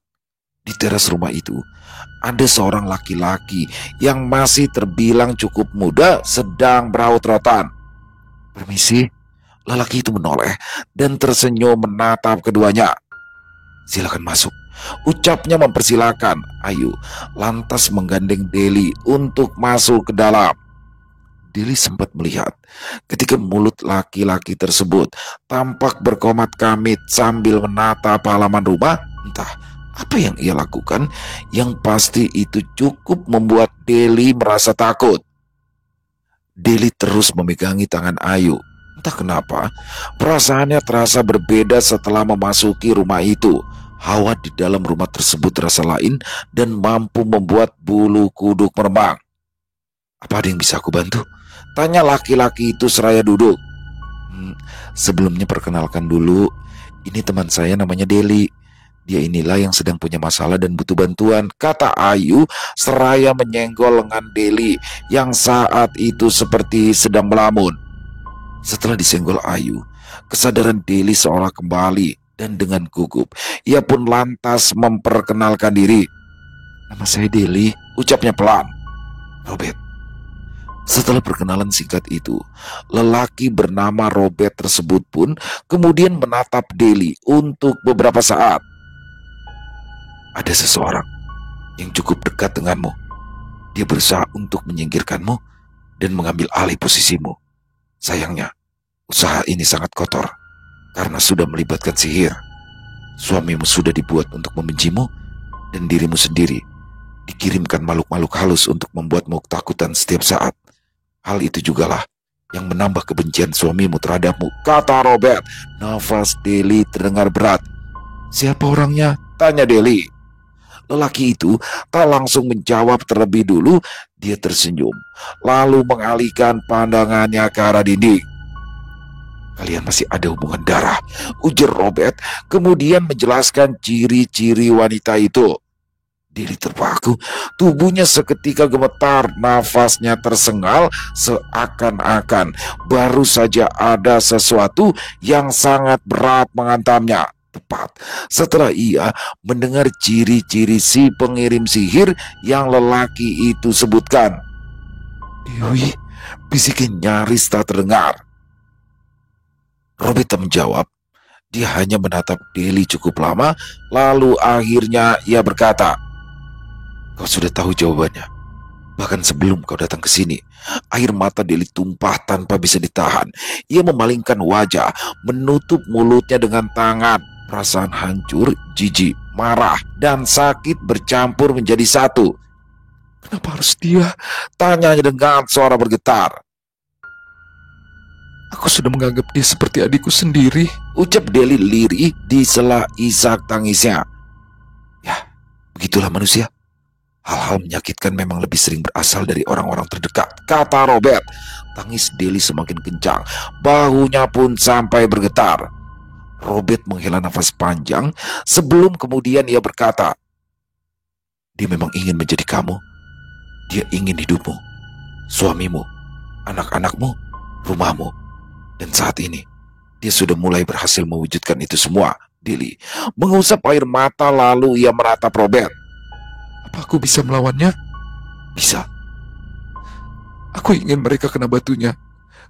Di teras rumah itu, ada seorang laki-laki yang masih terbilang cukup muda sedang beraut-rautan. "Permisi." Lelaki itu menoleh dan tersenyum menatap keduanya. "Silakan masuk," ucapnya mempersilakan Ayu, lantas menggandeng Deli untuk masuk ke dalam. Deli sempat melihat ketika mulut laki-laki tersebut tampak berkomat-kamit sambil menatap halaman rumah. Entah apa yang ia lakukan, yang pasti itu cukup membuat Deli merasa takut. Deli terus memegangi tangan Ayu. Entah kenapa, perasaannya terasa berbeda setelah memasuki rumah itu. Hawa di dalam rumah tersebut terasa lain dan mampu membuat bulu kuduk meremang. "Apa ada yang bisa aku bantu?" tanya laki-laki itu seraya duduk. Sebelumnya perkenalkan dulu, ini teman saya namanya Deli. Dia inilah yang sedang punya masalah dan butuh bantuan," kata Ayu seraya menyenggol lengan Deli yang saat itu seperti sedang melamun. Setelah disenggol Ayu, kesadaran Deli seolah kembali dan dengan gugup ia pun lantas memperkenalkan diri. "Nama saya Deli," ucapnya pelan. "Robert." Setelah perkenalan singkat itu, lelaki bernama Robert tersebut pun kemudian menatap Deli untuk beberapa saat. "Ada seseorang yang cukup dekat denganmu. Dia berusaha untuk menyingkirkanmu dan mengambil alih posisimu. Sayangnya, usaha ini sangat kotor karena sudah melibatkan sihir. Suamimu sudah dibuat untuk membencimu dan dirimu sendiri dikirimkan makhluk-makhluk halus untuk membuatmu ketakutan setiap saat. Hal itu jugalah yang menambah kebencian suamimu terhadapmu," kata Robert. Nafas Deli terdengar berat. "Siapa orangnya?" tanya Deli. Lelaki itu tak langsung menjawab terlebih dulu. Dia tersenyum, lalu mengalihkan pandangannya ke arah dinding. "Kalian masih ada hubungan darah," ujar Robert, kemudian menjelaskan ciri-ciri wanita itu. Deli terpaku, tubuhnya seketika gemetar, nafasnya tersengal seakan-akan baru saja ada sesuatu yang sangat berat menghantamnya. Tepat setelah ia mendengar ciri-ciri si pengirim sihir yang lelaki itu sebutkan. "Dewi," bisikan nyaris tak terdengar. Robert tak menjawab. Dia hanya menatap Deli cukup lama, lalu akhirnya ia berkata, "Kau sudah tahu jawabannya. Bahkan sebelum kau datang ke sini." Air mata Deli tumpah tanpa bisa ditahan. Ia memalingkan wajah, menutup mulutnya dengan tangan. Perasaan hancur, jijik, marah, dan sakit bercampur menjadi satu. "Kenapa harus dia?" tanyanya dengan suara bergetar. "Aku sudah menganggap dia seperti adikku sendiri," ucap Deli lirih di sela isak tangisnya. "Ya, begitulah manusia. Hal-hal menyakitkan memang lebih sering berasal dari orang-orang terdekat," kata Robert. Tangis Deli semakin kencang, bahunya pun sampai bergetar. Robert menghela nafas panjang sebelum kemudian ia berkata, "Dia memang ingin menjadi kamu. Dia ingin hidupmu, suamimu, anak-anakmu, rumahmu. Dan saat ini, dia sudah mulai berhasil mewujudkan itu semua." Deli mengusap air mata lalu ia menatap Robert. "Apa aku bisa melawannya?" "Bisa." "Aku ingin mereka kena batunya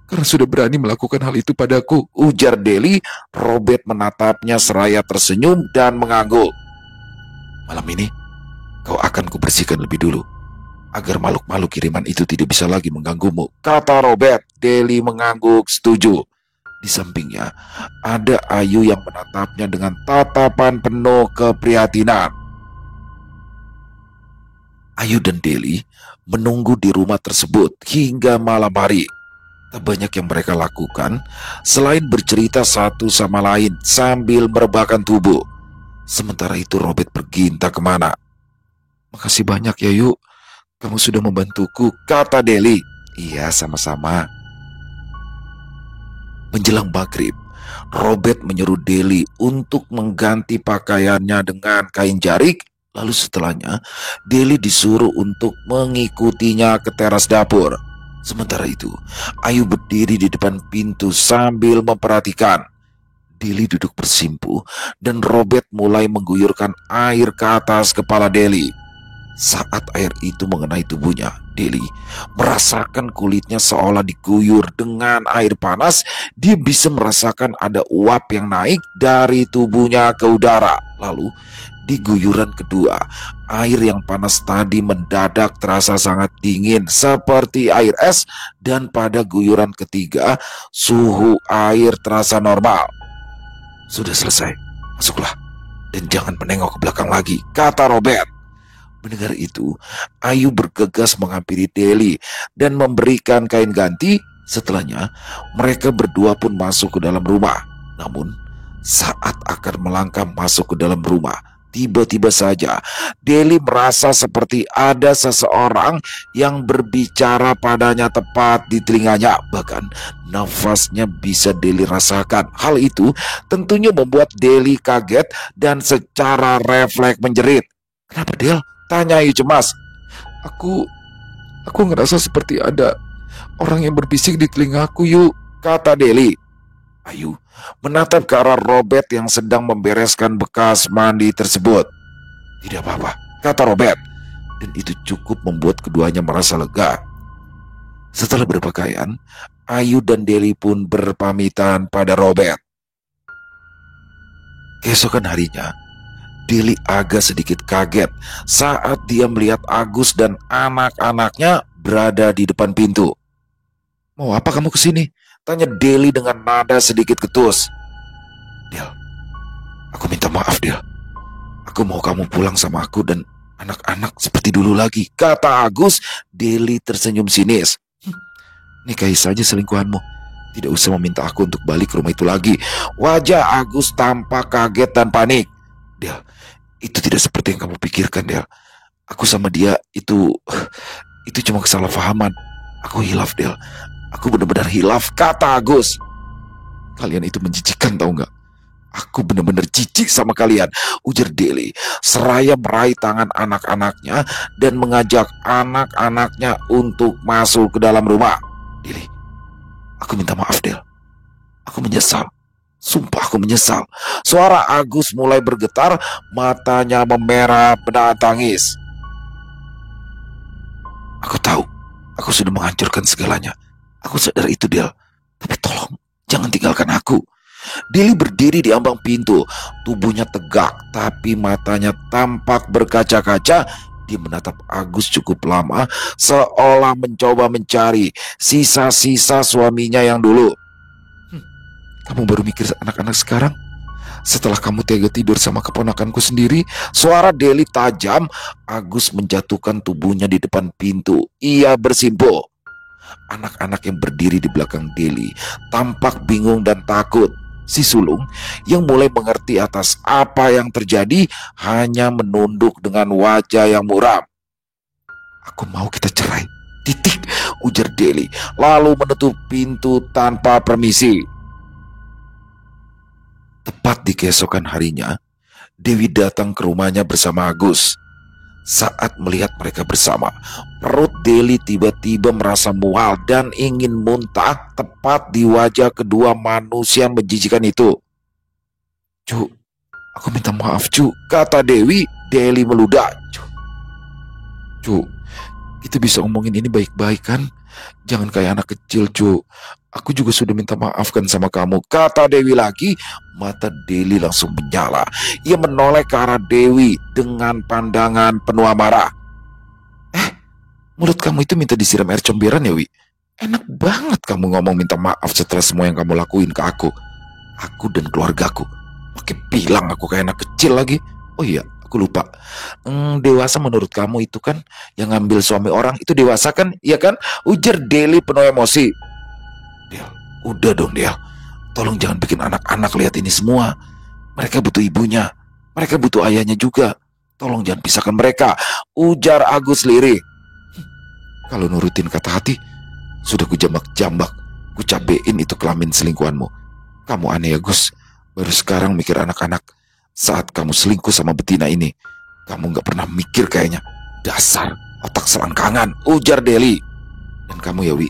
karena sudah berani melakukan hal itu padaku," ujar Deli. Robert menatapnya seraya tersenyum dan mengangguk. "Malam ini, kau akan kubersihkan lebih dulu, agar makhluk-makhluk kiriman itu tidak bisa lagi mengganggumu," kata Robert. Deli mengangguk setuju. Di sampingnya, ada Ayu yang menatapnya dengan tatapan penuh keprihatinan. Ayu dan Deli menunggu di rumah tersebut hingga malam hari. Tak banyak yang mereka lakukan selain bercerita satu sama lain sambil merebahkan tubuh. Sementara itu Robert pergi entah kemana. "Makasih banyak ya Yu, kamu sudah membantuku," kata Deli. "Iya, sama-sama." Menjelang maghrib, Robert menyuruh Deli untuk mengganti pakaiannya dengan kain jarik. Lalu setelahnya, Deli disuruh untuk mengikutinya ke teras dapur. Sementara itu, Ayu berdiri di depan pintu sambil memperhatikan. Deli duduk bersimpuh dan Robert mulai mengguyurkan air ke atas kepala Deli. Saat air itu mengenai tubuhnya, Deli merasakan kulitnya seolah diguyur dengan air panas. Dia bisa merasakan ada uap yang naik dari tubuhnya ke udara. Lalu di guyuran kedua, air yang panas tadi mendadak terasa sangat dingin seperti air es. Dan pada guyuran ketiga, suhu air terasa normal. Sudah selesai, masuklah dan jangan menengok ke belakang lagi, kata Robert. Mendengar itu, Ayu bergegas menghampiri Deli dan memberikan kain ganti. Setelahnya, mereka berdua pun masuk ke dalam rumah. Namun, saat akan melangkah masuk ke dalam rumah, tiba-tiba saja Deli merasa seperti ada seseorang yang berbicara padanya tepat di telinganya. Bahkan nafasnya bisa Deli rasakan. Hal itu tentunya membuat Deli kaget dan secara refleks menjerit. "Kenapa, Del?" tanya Ayu cemas. Aku ngerasa seperti ada orang yang berbisik di telingaku, Yu, kata Deli. Ayu menatap ke arah Robert yang sedang membereskan bekas mandi tersebut. "Tidak apa-apa," kata Robert, dan itu cukup membuat keduanya merasa lega. Setelah berpakaian, Ayu dan Deli pun berpamitan pada Robert. Keesokan harinya, Deli agak sedikit kaget saat dia melihat Agus dan anak-anaknya berada di depan pintu. "Mau apa kamu kesini?" tanya Deli dengan nada sedikit ketus. "Del, aku minta maaf, Del. Aku mau kamu pulang sama aku dan anak-anak seperti dulu lagi," kata Agus. Deli tersenyum sinis. "Nikahi saja selingkuhanmu. Tidak usah meminta aku untuk balik ke rumah itu lagi." Wajah Agus tampak kaget dan panik. "Del, itu tidak seperti yang kamu pikirkan, Del. Aku sama dia itu cuma kesalahpahaman. Aku hilaf, Del. Aku benar-benar hilaf," kata Agus. "Kalian itu menjijikkan, tahu nggak? Aku benar-benar jijik sama kalian," ujar Deli seraya meraih tangan anak-anaknya dan mengajak anak-anaknya untuk masuk ke dalam rumah. "Deli, aku minta maaf, Del. Aku menyesal. Sumpah aku menyesal." Suara Agus mulai bergetar, matanya memerah menahan tangis. "Aku tahu, aku sudah menghancurkan segalanya. Aku sadar itu, Del. Tapi tolong, jangan tinggalkan aku." Deli berdiri di ambang pintu, tubuhnya tegak, tapi matanya tampak berkaca-kaca. Dia menatap Agus cukup lama, seolah mencoba mencari sisa-sisa suaminya yang dulu. "Kamu baru mikir anak-anak sekarang? Setelah kamu tega tidur sama keponakanku sendiri?" Suara Deli tajam. Agus menjatuhkan tubuhnya di depan pintu. Ia bersimpuh. Anak-anak yang berdiri di belakang Deli tampak bingung dan takut. Si sulung yang mulai mengerti atas apa yang terjadi hanya menunduk dengan wajah yang muram. "Aku mau kita cerai. Titik," ujar Deli, lalu menutup pintu tanpa permisi. Tepat di keesokan harinya, Dewi datang ke rumahnya bersama Agus. Saat melihat mereka bersama, perut Deli tiba-tiba merasa mual dan ingin muntah tepat di wajah kedua manusia menjijikan itu. "Cu, aku minta maaf, Cu," kata Dewi. Deli meludah. Cu, kita bisa omongin ini baik-baik kan? Jangan kayak anak kecil, Cu. Aku juga sudah minta maaf kan sama kamu," kata Dewi lagi. Mata Deli langsung menyala. Ia menoleh ke arah Dewi dengan pandangan penuh amarah. Mulut kamu itu minta disiram air comberan ya, Wi? Enak banget kamu ngomong minta maaf setelah semua yang kamu lakuin ke aku. Aku dan keluargaku. Pakai bilang aku kayak anak kecil lagi. Oh iya, aku lupa. Dewasa menurut kamu itu kan yang ngambil suami orang itu dewasa kan? Iya kan? Ujar Deli penuh emosi. Del, udah dong, Del. Tolong jangan bikin anak-anak lihat ini semua. Mereka butuh ibunya. Mereka butuh ayahnya juga. Tolong jangan pisahkan mereka, ujar Agus lirih. Kalau nurutin kata hati, sudah kujambak-jambak. Kucabein itu kelamin selingkuhanmu. Kamu aneh ya, Gus. Baru sekarang mikir anak-anak. Saat kamu selingkuh sama betina ini, kamu gak pernah mikir kayaknya. Dasar otak selangkangan, ujar Deli. Dan kamu ya, Wi,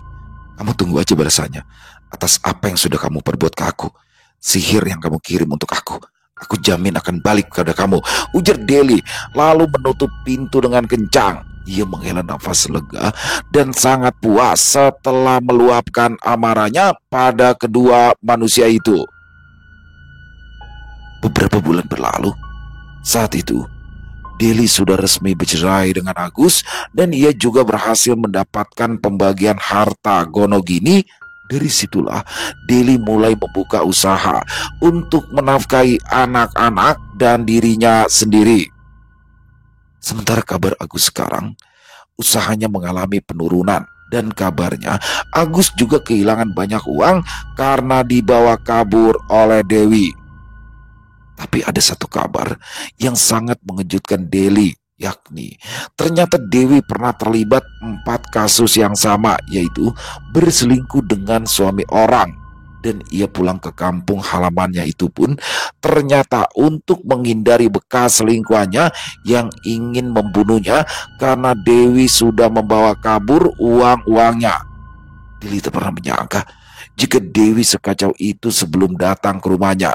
kamu tunggu aja balasannya atas apa yang sudah kamu perbuat ke aku. sihir yang kamu kirim untuk aku. Aku jamin akan balik kepada kamu, ujar Deli, lalu menutup pintu dengan kencang. Ia menghela nafas lega dan sangat puas setelah meluapkan amarahnya pada kedua manusia itu. Beberapa bulan berlalu. Saat itu, Deli sudah resmi bercerai dengan Agus dan ia juga berhasil mendapatkan pembagian harta Gonogini. Dari situlah Deli mulai membuka usaha untuk menafkahi anak-anak dan dirinya sendiri. Sementara kabar Agus sekarang, usahanya mengalami penurunan dan kabarnya Agus juga kehilangan banyak uang karena dibawa kabur oleh Dewi. Tapi ada satu kabar yang sangat mengejutkan Deli, yakni ternyata Dewi pernah terlibat 4 kasus yang sama, yaitu berselingkuh dengan suami orang. Dan ia pulang ke kampung halamannya itu pun ternyata untuk menghindari bekas selingkuhannya yang ingin membunuhnya karena Dewi sudah membawa kabur uang-uangnya. Deli tak pernah menyangka jika Dewi sekacau itu sebelum datang ke rumahnya.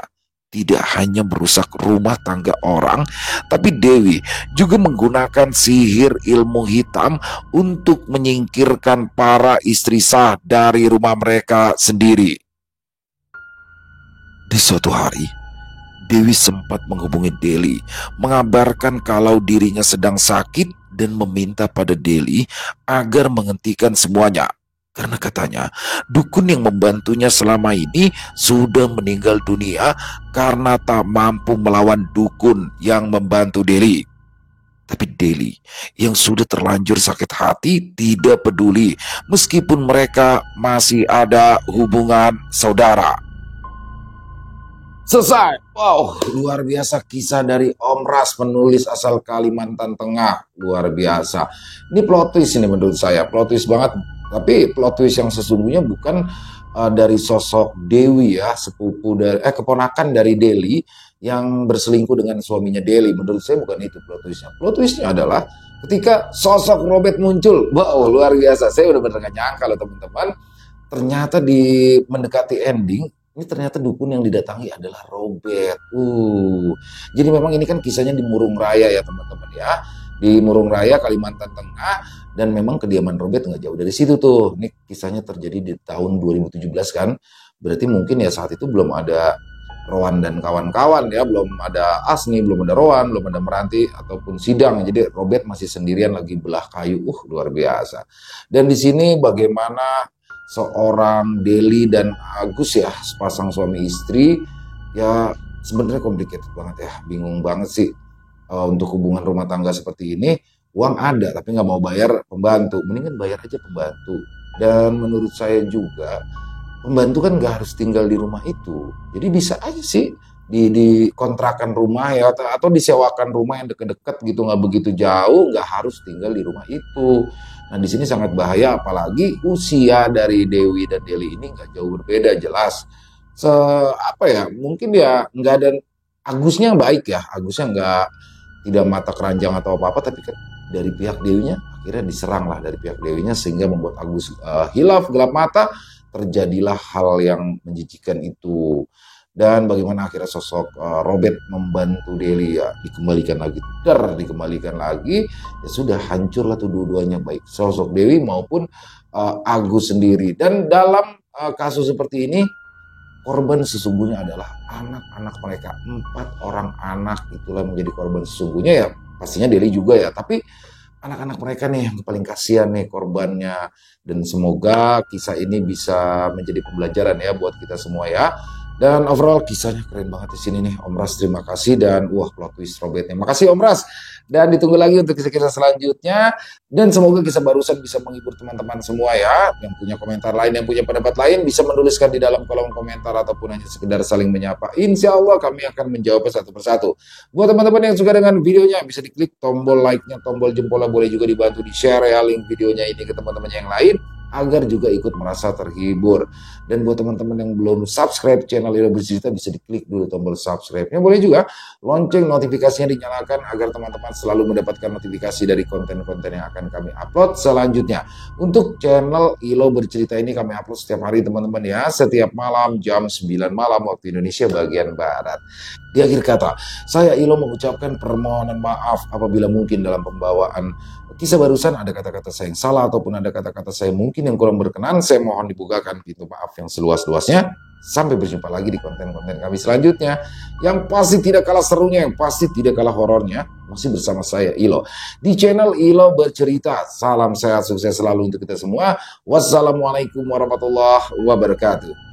Tidak hanya merusak rumah tangga orang, tapi Dewi juga menggunakan sihir ilmu hitam untuk menyingkirkan para istri sah dari rumah mereka sendiri. Di suatu hari, Dewi sempat menghubungi Deli, mengabarkan kalau dirinya sedang sakit dan meminta pada Deli agar menghentikan semuanya. Karena katanya, dukun yang membantunya selama ini sudah meninggal dunia karena tak mampu melawan dukun yang membantu Deli. Tapi Deli yang sudah terlanjur sakit hati tidak peduli meskipun mereka masih ada hubungan saudara. Selesai. Wow, luar biasa kisah dari Om Ras, penulis asal Kalimantan Tengah. Luar biasa. Ini plot twist ini menurut saya, plot twist banget. Tapi plot twist yang sesungguhnya bukan dari sosok Dewi ya, sepupu dari keponakan dari Deli yang berselingkuh dengan suaminya Deli. Menurut saya bukan itu plot twistnya. Plot twistnya adalah ketika sosok Robert muncul. Wow, luar biasa. Saya udah bener gak nyangka loh teman-teman. Ternyata di mendekati ending, ini ternyata dukun yang didatangi adalah Robert. Jadi memang ini kan kisahnya di Murung Raya ya teman-teman ya. Di Murung Raya, Kalimantan Tengah. Dan memang kediaman Robert nggak jauh dari situ tuh. Ini kisahnya terjadi di tahun 2017 kan. Berarti mungkin ya saat itu belum ada Rowan dan kawan-kawan ya. Belum ada Asni, belum ada Rowan, belum ada Meranti ataupun Sidang. Jadi Robert masih sendirian lagi belah kayu. Luar biasa. Dan di sini bagaimana seorang Deli dan Agus ya, sepasang suami istri. Ya sebenarnya complicated banget ya. Bingung banget sih untuk hubungan rumah tangga seperti ini. Uang ada tapi nggak mau bayar pembantu, mendingan bayar aja pembantu. Dan menurut saya juga pembantu kan nggak harus tinggal di rumah itu, jadi bisa aja sih di kontrakan rumah ya, atau disewakan rumah yang deket-deket gitu, nggak begitu jauh, nggak harus tinggal di rumah itu. Nah di sini sangat bahaya, apalagi usia dari Dewi dan Deli ini nggak jauh berbeda jelas. Apa ya, mungkin ya nggak ada Agusnya baik ya, Agusnya nggak tidak mata keranjang atau apa-apa, tapi kan dari pihak Dewinya akhirnya diserang lah dari pihak Dewinya sehingga membuat Agus hilaf gelap mata. Terjadilah hal yang menjijikan itu. Dan bagaimana akhirnya sosok Robert membantu Deli ya, dikembalikan lagi, ya sudah hancurlah tuh dua-duanya, baik sosok Dewi maupun Agus sendiri. Dan dalam kasus seperti ini, korban sesungguhnya adalah anak-anak mereka. 4 orang anak itulah menjadi korban sesungguhnya ya. Pastinya Deli juga ya, tapi anak-anak mereka nih yang paling kasihan nih korbannya. Dan semoga kisah ini bisa menjadi pembelajaran ya buat kita semua ya. Dan overall kisahnya keren banget di sini nih. Om Ras terima kasih, dan wah plot twist Robertnya. Makasih Om Ras. Dan ditunggu lagi untuk kisah-kisah selanjutnya. Dan semoga kisah barusan bisa menghibur teman-teman semua ya. Yang punya komentar lain, yang punya pendapat lain bisa menuliskan di dalam kolom komentar ataupun hanya sekedar saling menyapa. Insya Allah kami akan menjawabnya satu persatu. Buat teman-teman yang suka dengan videonya bisa diklik tombol like-nya, tombol jempolnya, boleh juga dibantu di share ya link videonya ini ke teman-teman yang lain. agar juga ikut merasa terhibur. Dan buat teman-teman yang belum subscribe channel Ilo Bercerita, bisa diklik dulu tombol subscribe-nya. Boleh juga lonceng notifikasinya dinyalakan agar teman-teman selalu mendapatkan notifikasi dari konten-konten yang akan kami upload selanjutnya. Untuk channel Ilo Bercerita ini kami upload setiap hari teman-teman ya, setiap malam jam 9 malam waktu Indonesia bagian Barat. Di akhir kata, saya Ilo mengucapkan permohonan maaf apabila mungkin dalam pembawaan kisah barusan ada kata-kata saya yang salah ataupun ada kata-kata saya mungkin yang kurang berkenan. Saya mohon dibukakan pintu maaf yang seluas-luasnya. Sampai berjumpa lagi di konten-konten kami selanjutnya, yang pasti tidak kalah serunya, yang pasti tidak kalah horornya, masih bersama saya Ilo di channel Ilo Bercerita. Salam sehat, sukses selalu untuk kita semua. Wassalamualaikum warahmatullahi wabarakatuh.